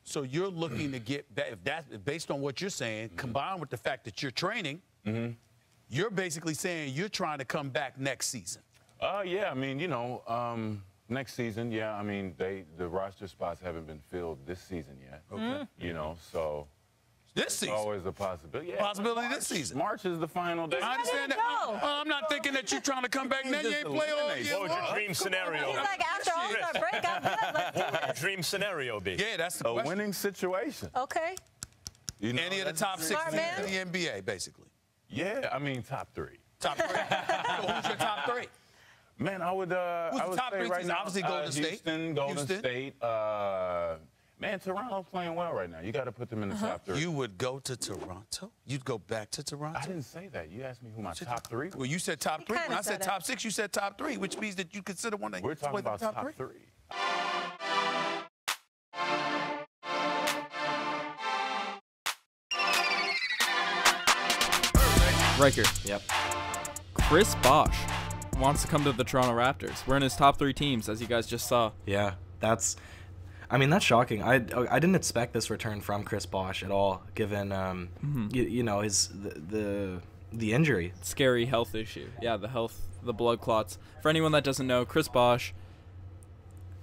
So you're looking to get that, if that's based on what you're saying, combined with the fact that you're training, you're basically saying you're trying to come back next season. Yeah, I mean, you know, next season, yeah, I mean, the roster spots haven't been filled this season yet. Okay. You know, so this season. Always a possibility. Yeah, Possibility this season. March is the final day. I understand that. I'm not thinking that you're trying to come back now. You ain't play all year. What would your dream scenario He's be? like, after All-Star break, I'm good. Let's do Your it. dream scenario be? Yeah, that's the A question. winning situation. Okay. You know, Any of the top 6 Smart teams man. in the NBA, basically. Yeah, I mean, top 3. Top 3. So who's your top 3? Man, I would Who's I the would top say 3 right teams? now, Obviously, Golden State. Houston, Golden State. Man, Toronto's playing well right now. You got to put them in the top 3. You would go to Toronto? You'd go back to Toronto? I didn't say that. You asked me who my top 3 were. Well, you said top 3. kinda When I said said it. top 6, you said top 3, which means that you consider one of We're talking about top 3. Riker. Yep. Chris Bosh wants to come to the Toronto Raptors. We're in his top 3 teams, as you guys just saw. Yeah, that's shocking. I didn't expect this return from Chris Bosh at all, given you know the injury. Scary health issue. Yeah, the blood clots. For anyone that doesn't know, Chris Bosh,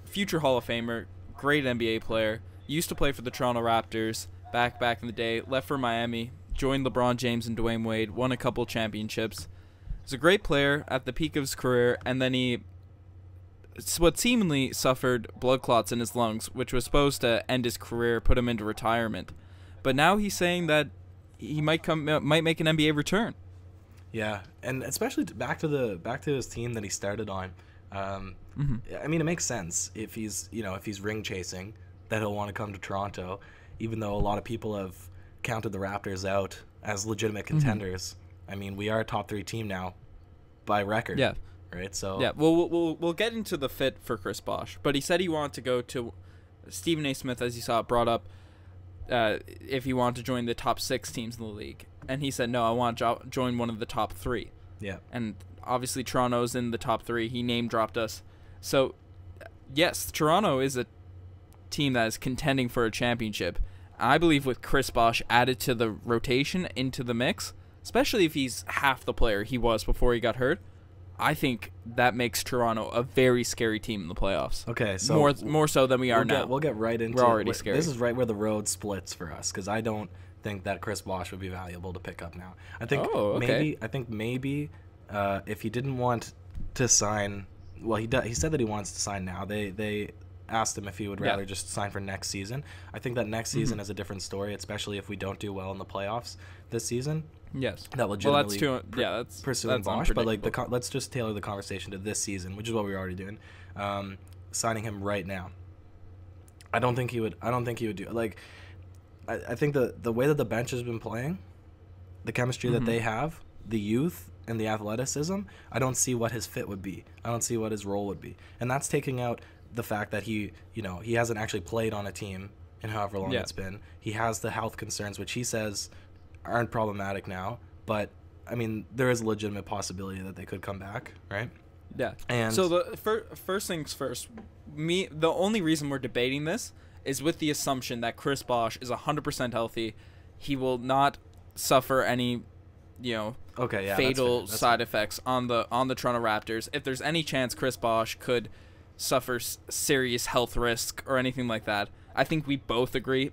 future Hall of Famer, great NBA player, used to play for the Toronto Raptors back in the day, left for Miami, joined LeBron James and Dwayne Wade, won a couple championships. Was a great player at the peak of his career, and then he seemingly suffered blood clots in his lungs, which was supposed to end his career, put him into retirement. But now he's saying that he might make an NBA return. Yeah, and especially back to his team that he started on. I mean, it makes sense if he's ring chasing, that he'll want to come to Toronto, even though a lot of people have counted the Raptors out as legitimate contenders. I mean, we are a top 3 team now by record. Yeah. Right. So yeah, we'll get into the fit for Chris Bosh, but he said he wanted to go to Stephen A. Smith, as you saw, brought up if he wanted to join the top 6 teams in the league, and he said no, I want to join one of the top 3. Yeah. And obviously Toronto's in the top 3. He name dropped us, so yes, Toronto is a team that is contending for a championship. I believe with Chris Bosh added to the rotation into the mix, especially if he's half the player he was before he got hurt, I think that makes Toronto a very scary team in the playoffs. Okay, so more so than we are now. We'll get right into. We're already scared. This is right where the road splits for us, because I don't think that Chris Bosh would be valuable to pick up now. I think maybe if he didn't want to sign, well, he said that he wants to sign now. They asked him if he would rather just sign for next season. I think that next season is a different story, especially if we don't do well in the playoffs this season. Yes. That legitimately that's pursuing Bosh, but like let's just tailor the conversation to this season, which is what we're already doing. Signing him right now. I don't think he would do. Like, I think the way that the bench has been playing, the chemistry that they have, the youth and the athleticism, I don't see what his fit would be. I don't see what his role would be, and that's taking out the fact that he hasn't actually played on a team in however long it's been. He has the health concerns, which he says aren't problematic now, but I mean, there is a legitimate possibility that they could come back, right? Yeah. And so the first things first, the only reason we're debating this is with the assumption that Chris Bosh is 100% healthy. He will not suffer any, fatal side effects on the Toronto Raptors. If there's any chance Chris Bosh could suffer serious health risk or anything like that, I think we both agree,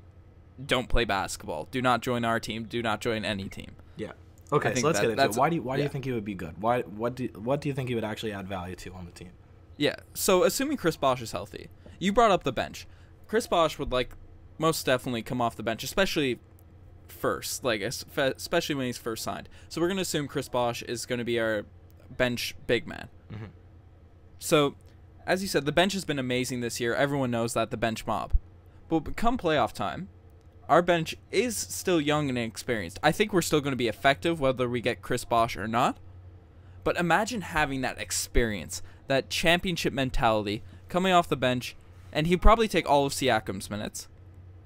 don't play basketball. Do not join our team. Do not join any team. Yeah. Okay, so let's get into it. Why do you think he would be good? What do you think he would actually add value to on the team? Yeah. So assuming Chris Bosh is healthy, you brought up the bench. Chris Bosh would most definitely come off the bench, especially first, especially when he's first signed. So we're gonna assume Chris Bosh is gonna be our bench big man. Mm-hmm. So, as you said, the bench has been amazing this year. Everyone knows that, the bench mob. But come playoff time, our bench is still young and inexperienced. I think we're still going to be effective whether we get Chris Bosh or not. But imagine having that experience, that championship mentality, coming off the bench, and he'd probably take all of Siakam's minutes.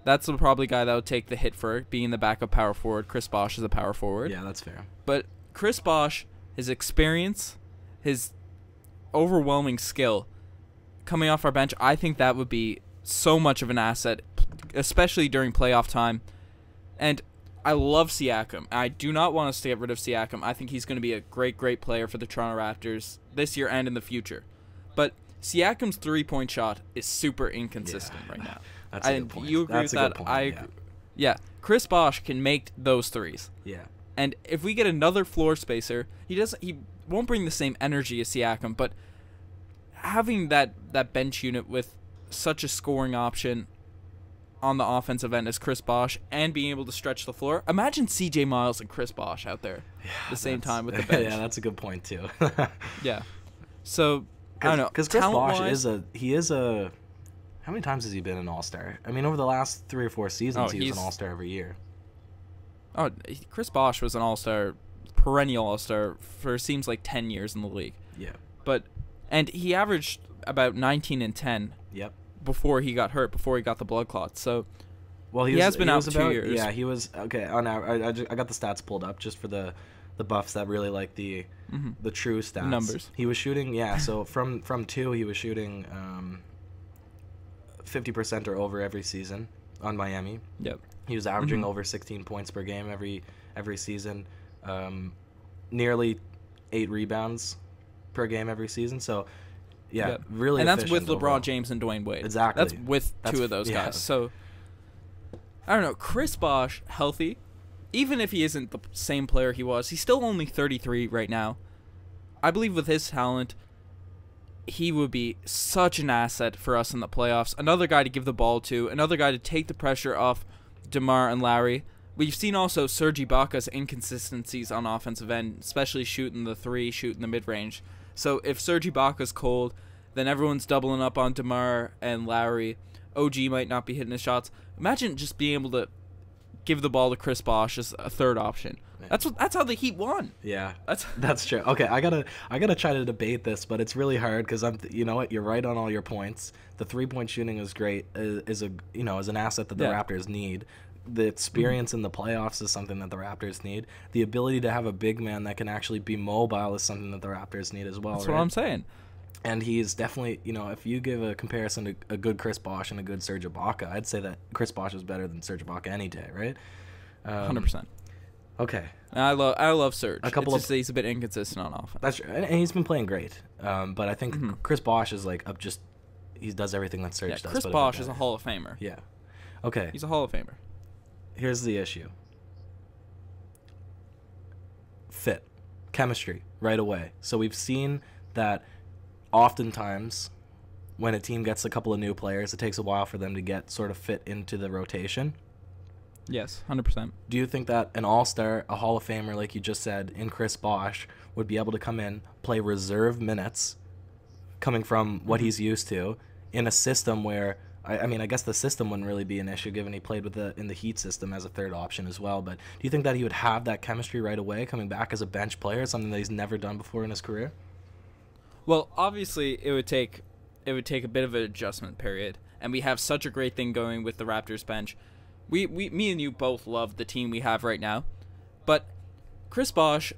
That's the probably guy that would take the hit for it, being the backup power forward. Chris Bosh is a power forward. Yeah, that's fair. But Chris Bosh, his experience, his overwhelming skill, coming off our bench, I think that would be so much of an asset especially during playoff time. And I love Siakam. I do not want us to get rid of Siakam. I think he's going to be a great, great player for the Toronto Raptors this year and in the future. But Siakam's three-point shot is super inconsistent right now. That's a good point. You agree with that? I agree. Yeah. Chris Bosh can make those threes. Yeah. And if we get another floor spacer, he won't bring the same energy as Siakam, but having that bench unit with such a scoring option on the offensive end as Chris Bosh and being able to stretch the floor. Imagine CJ Miles and Chris Bosh out there at the same time with the bench. Yeah, that's a good point too. Yeah. So, I don't know. Because Chris Bosh is a how many times has he been an All-Star? I mean, over the last 3 or 4 seasons, he was an All-Star every year. Oh, Chris Bosh was an All-Star, perennial All-Star for seems like 10 years in the league. Yeah. And he averaged about 19 and 10. Yep. Before he got hurt, before he got the blood clots. So, he has been out 2 years. Yeah, he was okay. I got the stats pulled up just for the buffs that really like the true stats. Numbers. He was shooting. Yeah, so from 2, he was shooting 50% or over every season on Miami. Yep. He was averaging over 16 points per game every season, nearly 8 rebounds per game every season. So. Yeah, really. And that's with LeBron overall. James and Dwayne Wade. Exactly. That's with 2 of those guys. So, I don't know. Chris Bosh, healthy, even if he isn't the same player he was, he's still only 33 right now. I believe with his talent, he would be such an asset for us in the playoffs. Another guy to give the ball to, another guy to take the pressure off DeMar and Lowry. We've seen also Serge Ibaka's inconsistencies on offensive end, especially shooting the 3, shooting the mid-range. So if Serge Ibaka's cold, then everyone's doubling up on DeMar and Lowry. OG might not be hitting his shots. Imagine just being able to give the ball to Chris Bosh as a third option. Man. That's how the Heat won. Yeah, that's true. Okay, I gotta try to debate this, but it's really hard because you know what, you're right on all your points. The 3-point shooting is great, is an asset that the Raptors need. The experience in the playoffs is something that the Raptors need. The ability to have a big man that can actually be mobile is something that the Raptors need as well. That's what I'm saying. And he's definitely, if you give a comparison to a good Chris Bosh and a good Serge Ibaka, I'd say that Chris Bosh is better than Serge Ibaka any day, right? 100%. Okay. I love Serge. He's a bit inconsistent on offense. That's true. And he's been playing great. But I think Chris Bosh is he does everything that Serge does. Chris Bosh is a Hall of Famer. Yeah. Okay. He's a Hall of Famer. Here's the issue. Fit. Chemistry. Right away. So we've seen that oftentimes when a team gets a couple of new players, it takes a while for them to get sort of fit into the rotation. Yes, 100%. Do you think that an all-star, a Hall of Famer, like you just said, in Chris Bosh, would be able to come in, play reserve minutes, coming from what he's used to, in a system where, I guess the system wouldn't really be an issue given he played in the Heat system as a third option as well, but do you think that he would have that chemistry right away coming back as a bench player, something that he's never done before in his career? Well, obviously it would take a bit of an adjustment period, and we have such a great thing going with the Raptors bench. Me and you both love the team we have right now, but Chris Bosh,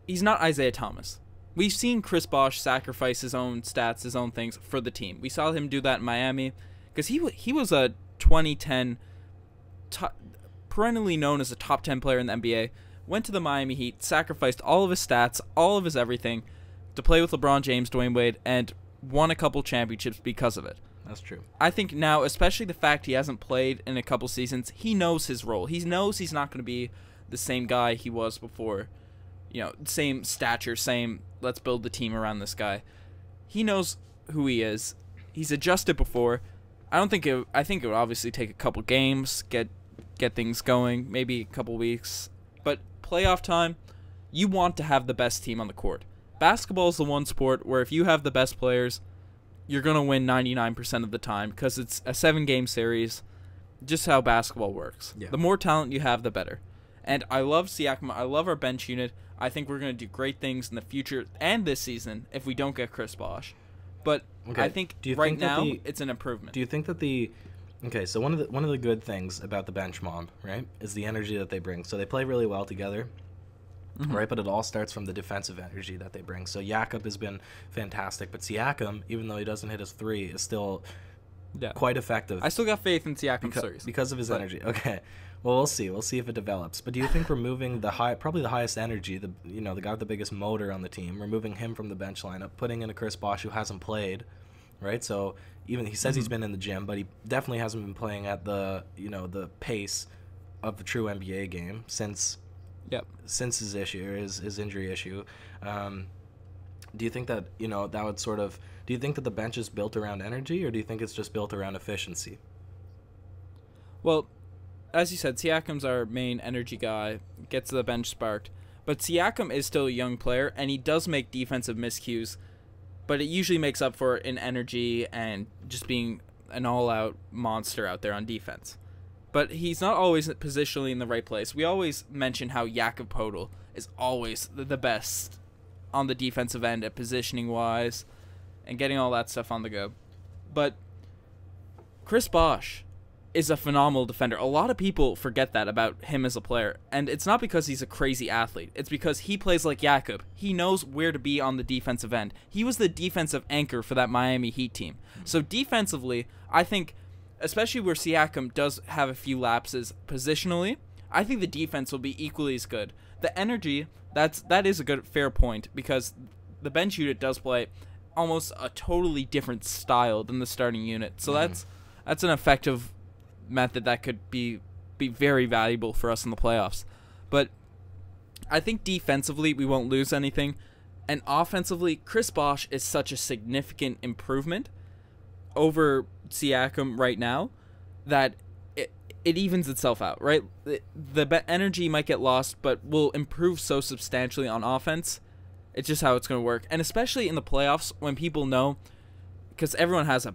he's not Isaiah Thomas. We've seen Chris Bosh sacrifice his own stats, his own things for the team. We saw him do that in Miami because he was a 2010 perennially known as a top 10 player in the NBA, went to the Miami Heat, sacrificed all of his stats, all of his everything to play with LeBron James, Dwayne Wade, and won a couple championships because of it. That's true. I think now, especially the fact he hasn't played in a couple seasons, he knows his role. He knows he's not going to be the same guy he was before. Same stature, same let's build the team around this guy. He knows who he is. He's adjusted before. I think it would obviously take a couple games, get things going, maybe a couple weeks. But playoff time, you want to have the best team on the court. Basketball is the one sport where if you have the best players, you're going to win 99% of the time because it's a 7-game series, just how basketball works. Yeah. The more talent you have, the better. And I love Siakam. I love our bench unit. I think we're going to do great things in the future and this season if we don't get Chris Bosh. But I think right now it's an improvement. Do you think that so one of the good things about the bench mob, right, is the energy that they bring. So they play really well together. Right, but it all starts from the defensive energy that they bring. So Jakob has been fantastic, but Siakam, even though he doesn't hit his 3, is still quite effective. I still got faith in Siakam's threes. Because of his energy. Okay. Well, we'll see. We'll see if it develops. But do you think removing probably the highest energy, the guy with the biggest motor on the team, removing him from the bench lineup, putting in a Chris Bosh who hasn't played, right? So even he says he's been in the gym, but he definitely hasn't been playing at the pace of the true NBA game since his injury issue. Do you think that that would sort of? Do you think that the bench is built around energy, or do you think it's just built around efficiency? Well, as you said, Siakam's our main energy guy, gets the bench sparked. But Siakam is still a young player, and he does make defensive miscues, but it usually makes up for it in energy and just being an all-out monster out there on defense. But he's not always positionally in the right place. We always mention how Jakob Poeltl is always the best on the defensive end at positioning-wise and getting all that stuff on the go. But Chris Bosh is a phenomenal defender. A lot of people forget that about him as a player, and it's not because he's a crazy athlete. It's because he plays like Jakob. He knows where to be on the defensive end. He was the defensive anchor for that Miami Heat team. So defensively, I think, especially where Siakam does have a few lapses positionally, I think the defense will be equally as good. The energy, that is a good fair point, because the bench unit does play almost a totally different style than the starting unit. So that's an effective method that could be very valuable for us in the playoffs. But I think defensively we won't lose anything, and offensively Chris Bosh is such a significant improvement over Siakam right now that it evens itself out, right? The energy might get lost, but will improve so substantially on offense. It's just how it's going to work. And especially in the playoffs, when people know, because everyone has a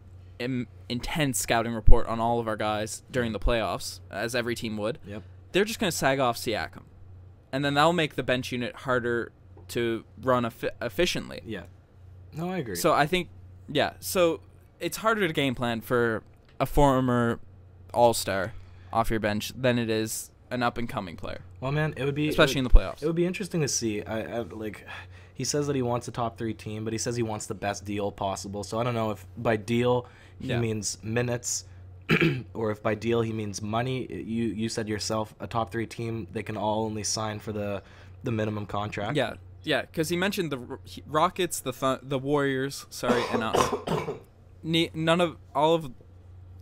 intense scouting report on all of our guys during the playoffs, as every team would. Yep. They're just going to sag off Siakam, and then that'll make the bench unit harder to run efficiently. Yeah. No, I agree. So I think, so it's harder to game plan for a former all-star off your bench than it is an up-and-coming player. Well, man, it would be especially in the playoffs. It would be interesting to see. He says that he wants a top 3 team, but he says he wants the best deal possible. So I don't know if by deal he means minutes, or if by deal he means money. You said yourself, a top 3 team, they can all only sign for the minimum contract. Yeah, because he mentioned the Rockets, the Warriors, and us. All of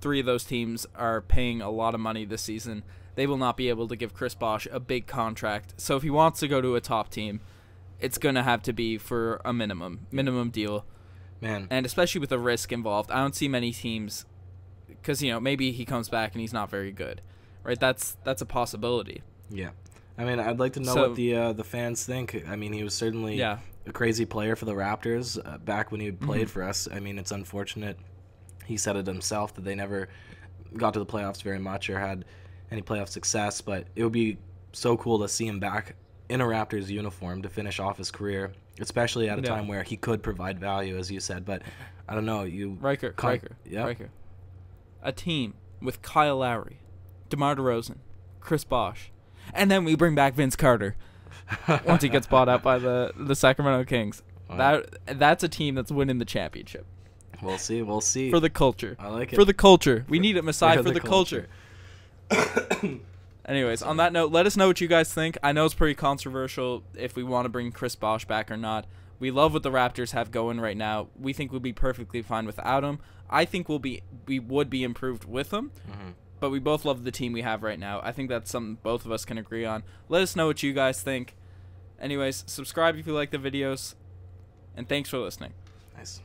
3 of those teams are paying a lot of money this season. They will not be able to give Chris Bosh a big contract. So if he wants to go to a top team, it's going to have to be for a minimum deal. Man. And especially with the risk involved, I don't see many teams, because maybe he comes back and he's not very good, right? That's a possibility. Yeah, I mean, I'd like to know what the fans think. I mean, he was certainly a crazy player for the Raptors back when he played for us. I mean, it's unfortunate. He said it himself that they never got to the playoffs very much or had any playoff success, but it would be so cool to see him back in a Raptors uniform to finish off his career, especially at a time where he could provide value, as you said. But I don't know, Riker. A team with Kyle Lowry, DeMar DeRozan, Chris Bosh, and then we bring back Vince Carter once he gets bought out by the Sacramento Kings. Wow. That's a team that's winning the championship. We'll see. For the culture. I like it. For the culture. We need a Messiah for the culture. Anyways, on that note, let us know what you guys think. I know it's pretty controversial if we want to bring Chris Bosh back or not. We love what the Raptors have going right now. We think we'll be perfectly fine without him. I think we would be improved with him. But we both love the team we have right now. I think that's something both of us can agree on. Let us know what you guys think. Anyways, subscribe if you like the videos. And thanks for listening. Nice.